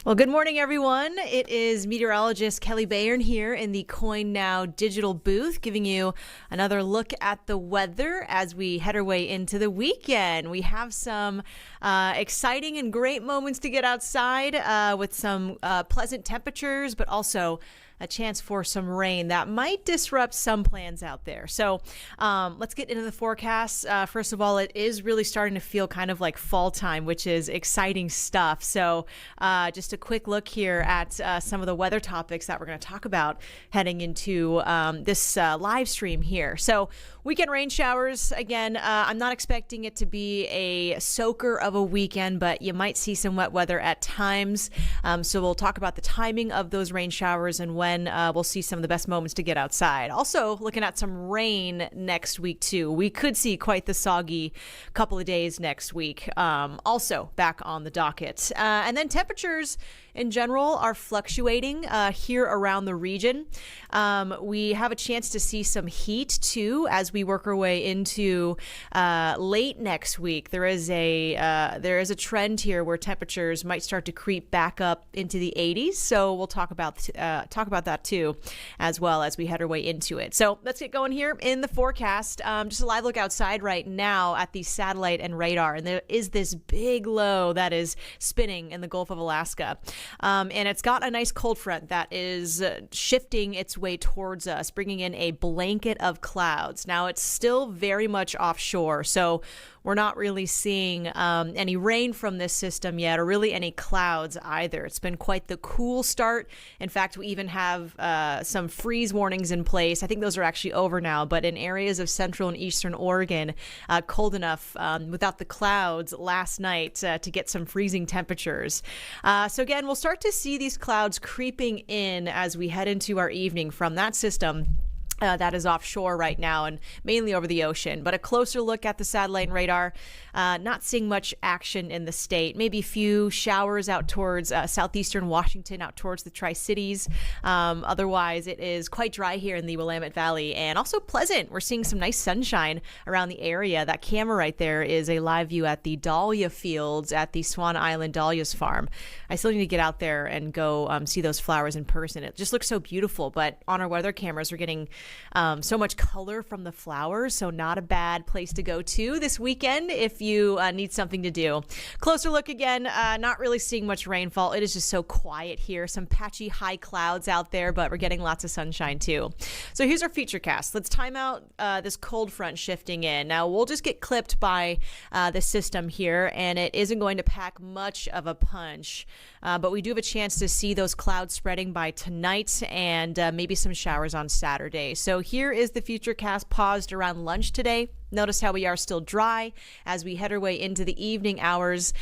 Well, good morning, everyone. It is Meteorologist Kelley Bayern here in the KOIN Now digital booth, giving you another look at the weather as we head our way into the weekend. We have some exciting and great moments to get outside with some pleasant temperatures, but also a chance for some rain that might disrupt some plans out there. So let's get into the forecast. First of all, it is really starting to feel kind of like fall time, which is exciting stuff. So just a quick look here at some of the weather topics that we're going to talk about heading into this live stream here. So weekend rain showers. Again, I'm not expecting it to be a soaker of a weekend, but you might see some wet weather at times. So we'll talk about the timing of those rain showers and when we'll see some of the best moments to get outside. Also looking at some rain next week too. We could see quite the soggy couple of days next week. Also back on the docket. And then temperatures in general are fluctuating here around the region. We have a chance to see some heat too as we work our way into late next week. There is a trend here where temperatures might start to creep back up into the 80s. So we'll talk about that too, as well as we head our way into it. So let's get going here in the forecast. Just a live look outside right now at the satellite and radar, and there is this big low that is spinning in the Gulf of Alaska. And it's got a nice cold front that is shifting its way towards us, bringing in a blanket of clouds. Now, it's still very much offshore, so we're not really seeing any rain from this system yet, or really any clouds either. It's been quite the cool start. In fact, we even have some freeze warnings in place. I think those are actually over now, but in areas of central and eastern Oregon, cold enough without the clouds last night to get some freezing temperatures. So again, we'll start to see these clouds creeping in as we head into our evening from that system that is offshore right now and mainly over the ocean. But a closer look at the satellite and radar, not seeing much action in the state. Maybe a few showers out towards southeastern Washington, out towards the Tri-Cities. Otherwise, it is quite dry here in the Willamette Valley and also pleasant. We're seeing some nice sunshine around the area. That camera right there is a live view at the dahlia fields at the Swan Island Dahlias Farm. I still need to get out there and go see those flowers in person. It just looks so beautiful, but on our weather cameras, we're getting so much color from the flowers, so not a bad place to go to this weekend if you need something to do. Closer look again, not really seeing much rainfall. It is just so quiet here. Some patchy high clouds out there, but we're getting lots of sunshine too. So here's our feature cast. Let's time out this cold front shifting in. Now we'll just get clipped by the system here, and it isn't going to pack much of a punch, but we do have a chance to see those clouds spreading by tonight and maybe some showers on Saturday. So here is the future cast paused around lunch today. Notice how we are still dry as we head our way into the evening hours.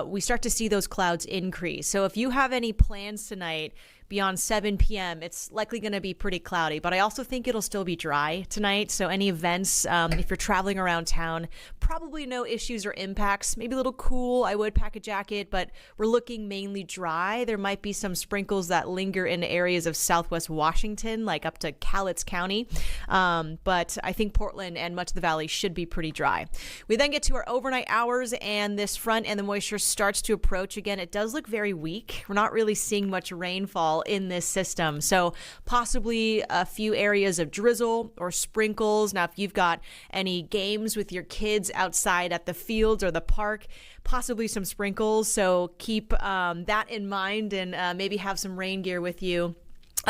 We start to see those clouds increase. So if you have any plans tonight beyond 7 p.m., it's likely going to be pretty cloudy, but I also think it'll still be dry tonight. So any events, if you're traveling around town, probably no issues or impacts. Maybe a little cool. I would pack a jacket, but we're looking mainly dry. There might be some sprinkles that linger in areas of southwest Washington, like up to Cowlitz County. But I think Portland and much of the valley should be pretty dry. We then get to our overnight hours, and this front and the moisture starts to approach again. It does look very weak. We're not really seeing much rainfall in this system, so possibly a few areas of drizzle or sprinkles. Now, if you've got any games with your kids outside at the fields or the park, possibly some sprinkles, so keep that in mind and maybe have some rain gear with you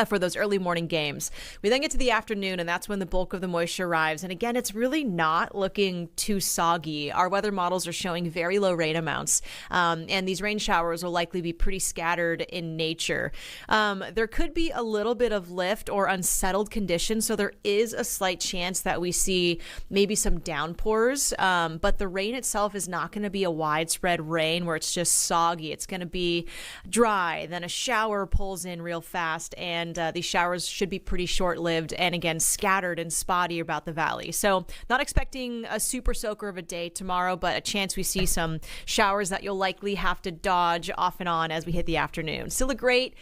for those early morning games. We then get to the afternoon, and that's when the bulk of the moisture arrives. And again, it's really not looking too soggy. Our weather models are showing very low rain amounts, and these rain showers will likely be pretty scattered in nature. There could be a little bit of lift or unsettled conditions, so there is a slight chance that we see maybe some downpours, but the rain itself is not going to be a widespread rain where it's just soggy. It's going to be dry, then a shower pulls in real fast, and these showers should be pretty short-lived and, again, scattered and spotty about the valley. So not expecting a super soaker of a day tomorrow, but a chance we see some showers that you'll likely have to dodge off and on as we hit the afternoon. Still a great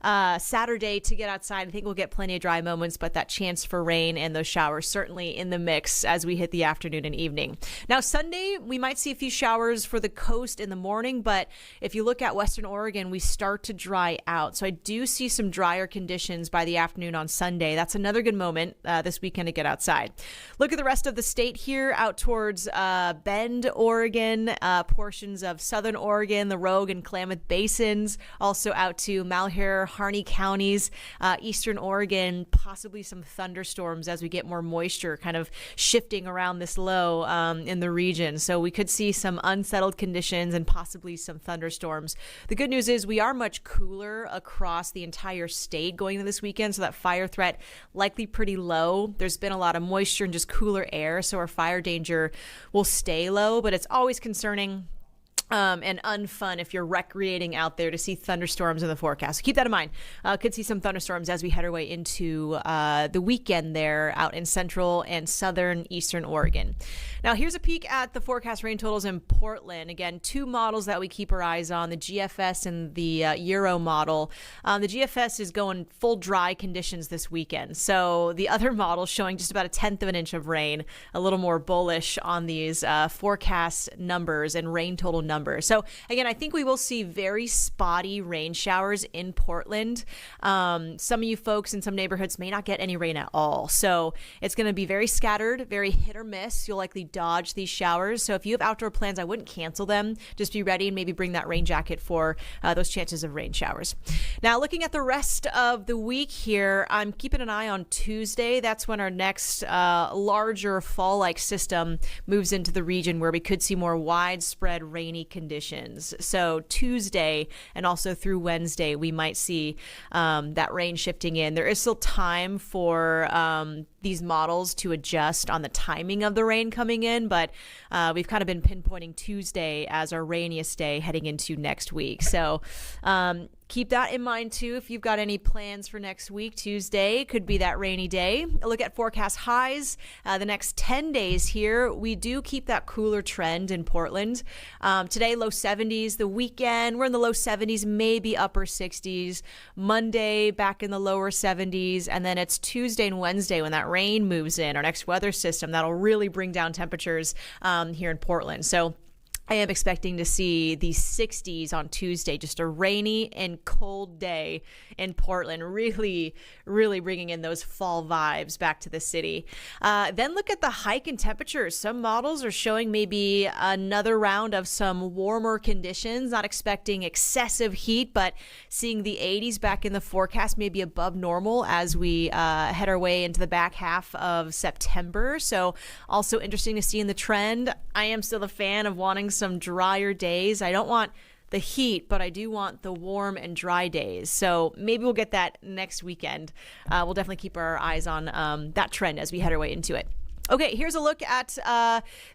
Saturday to get outside. I think we'll get plenty of dry moments, but that chance for rain and those showers certainly in the mix as we hit the afternoon and evening. Now, Sunday, we might see a few showers for the coast in the morning, but if you look at Western Oregon, we start to dry out. So I do see some drier conditions by the afternoon on Sunday. That's another good moment this weekend to get outside. Look at the rest of the state here out towards Bend, Oregon, portions of Southern Oregon, the Rogue and Klamath Basins, also out to Malheur, Harney counties, Eastern Oregon, possibly some thunderstorms as we get more moisture kind of shifting around this low in the region. So we could see some unsettled conditions and possibly some thunderstorms. The good news is we are much cooler across the entire state going into this weekend, so that fire threat likely pretty low. There's been a lot of moisture and just cooler air, so our fire danger will stay low, but it's always concerning and unfun if you're recreating out there to see thunderstorms in the forecast. So keep that in mind. Could see some thunderstorms as we head our way into the weekend there out in central and southern eastern Oregon. Now, here's a peek at the forecast rain totals in Portland. Again, two models that we keep our eyes on, the GFS and the Euro model. The GFS is going full dry conditions this weekend. So the other model showing just about a tenth of an inch of rain, a little more bullish on these forecast numbers and rain total numbers. So again, I think we will see very spotty rain showers in Portland. Some of you folks in some neighborhoods may not get any rain at all. So it's going to be very scattered, very hit or miss. You'll likely dodge these showers. So if you have outdoor plans, I wouldn't cancel them. Just be ready and maybe bring that rain jacket for those chances of rain showers. Now, looking at the rest of the week here, I'm keeping an eye on Tuesday. That's when our next larger fall-like system moves into the region where we could see more widespread rainy conditions. So Tuesday and also through Wednesday, we might see that rain shifting in. There is still time for these models to adjust on the timing of the rain coming in, but we've kind of been pinpointing Tuesday as our rainiest day heading into next week. So keep that in mind too. If you've got any plans for next week, Tuesday could be that rainy day. A look at forecast highs the next 10 days here. We do keep that cooler trend in Portland. Today, low 70s. The weekend, we're in the low 70s, maybe upper 60s. Monday, back in the lower 70s. And then it's Tuesday and Wednesday when that rain moves in, our next weather system, that'll really bring down temperatures here in Portland. So I am expecting to see the 60s on Tuesday, just a rainy and cold day in Portland, really, really bringing in those fall vibes back to the city. Then look at the hike in temperatures. Some models are showing maybe another round of some warmer conditions, not expecting excessive heat, but seeing the 80s back in the forecast, maybe above normal as we head our way into the back half of September. So also interesting to see in the trend. I am still a fan of wanting some drier days. I don't want the heat, but I do want the warm and dry days. So maybe we'll get that next weekend. We'll definitely keep our eyes on that trend as we head our way into it. Okay, here's a look at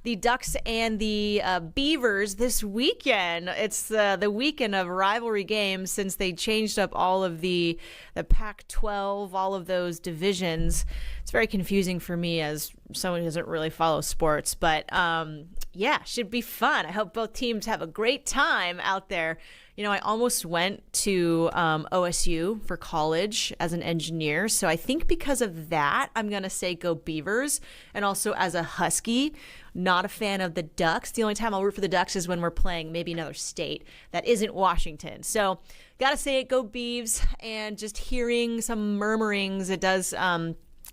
the Ducks and the Beavers this weekend. It's the weekend of rivalry games since they changed up all of the Pac-12, all of those divisions. It's very confusing for me as someone who doesn't really follow sports, but yeah, should be fun. I hope both teams have a great time out there. You know, I almost went to OSU for college as an engineer. So I think because of that, I'm going to say go Beavers. And also as a Husky, not a fan of the Ducks. The only time I'll root for the Ducks is when we're playing maybe another state that isn't Washington. So got to say it, go Beavs. And just hearing some murmurings, it does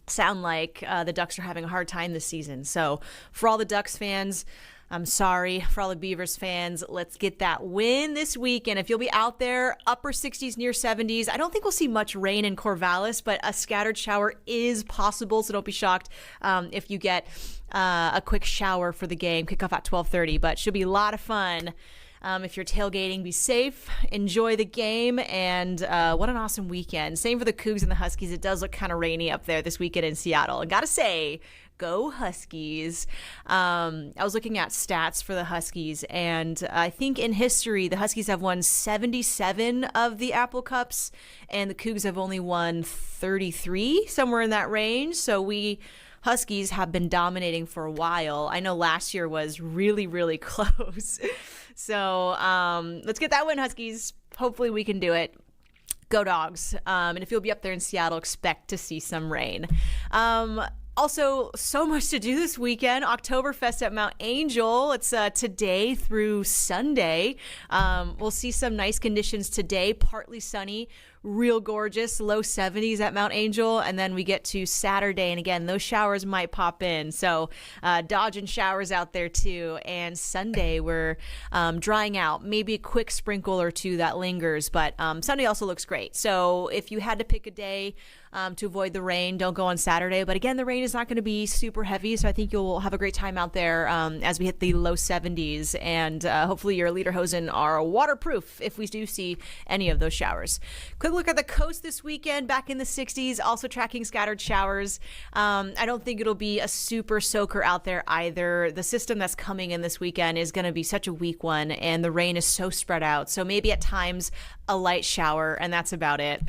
sound like the Ducks are having a hard time this season. So for all the Ducks fans, I'm sorry. For all the Beavers fans, let's get that win this weekend. If you'll be out there, upper 60s, near 70s. I don't think we'll see much rain in Corvallis, but a scattered shower is possible, so don't be shocked if you get a quick shower for the game. Kickoff at 12:30, but should be a lot of fun. If you're tailgating, be safe, enjoy the game, and what an awesome weekend. Same for the Cougs and the Huskies. It does look kind of rainy up there this weekend in Seattle. And gotta say, go Huskies. I was looking at stats for the Huskies, and I think in history, the Huskies have won 77 of the Apple Cups, and the Cougs have only won 33, somewhere in that range. So we Huskies have been dominating for a while. I know last year was really, really close. So let's get that win, Huskies. Hopefully we can do it. Go Dogs. And if you'll be up there in Seattle, expect to see some rain. Also, so much to do this weekend. Oktoberfest at Mount Angel. It's today through Sunday. We'll see some nice conditions today, partly sunny, real gorgeous, low 70s at Mount Angel. And then we get to Saturday. And again, those showers might pop in. So dodging showers out there too. And Sunday, we're drying out. Maybe a quick sprinkle or two that lingers. But Sunday also looks great. So if you had to pick a day to avoid the rain, don't go on Saturday. But again, the rain is not going to be super heavy. So I think you'll have a great time out there as we hit the low 70s. And hopefully your lederhosen are waterproof if we do see any of those showers. Quick look at the coast this weekend, back in the 60s, also tracking scattered showers. I don't think it'll be a super soaker out there either. The system that's coming in this weekend is going to be such a weak one, and the rain is so spread out. So maybe at times a light shower, and that's about it.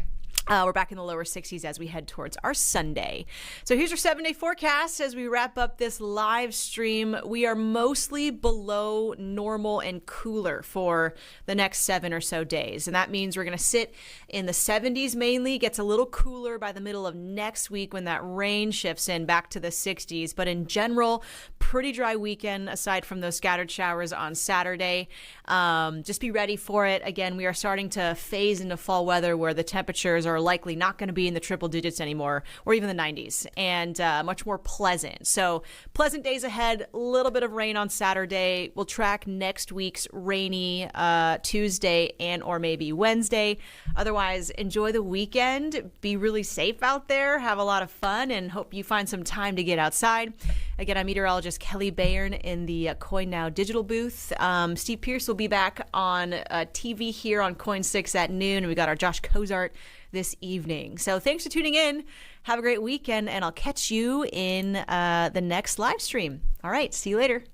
We're back in the lower 60s as we head towards our Sunday. So here's our 7-day forecast as we wrap up this live stream. We are mostly below normal and cooler for the next 7 or so days. And that means we're going to sit in the 70s mainly. Gets a little cooler by the middle of next week when that rain shifts in back to the 60s. But in general, pretty dry weekend aside from those scattered showers on Saturday. Just be ready for it. Again, we are starting to phase into fall weather where the temperatures are likely not going to be in the triple digits anymore, or even the 90s, and much more pleasant. So pleasant days ahead, a little bit of rain on Saturday. We'll track next week's rainy Tuesday and or maybe Wednesday. Otherwise, enjoy the weekend. Be really safe out there. Have a lot of fun, and hope you find some time to get outside. Again, I'm meteorologist Kelley Bayern in the KOIN Now digital booth. Steve Pierce will be back on TV here on KOIN 6 at noon. And we got our Josh Cozart this evening. So thanks for tuning in. Have a great weekend, and I'll catch you in the next live stream. All right, see you later.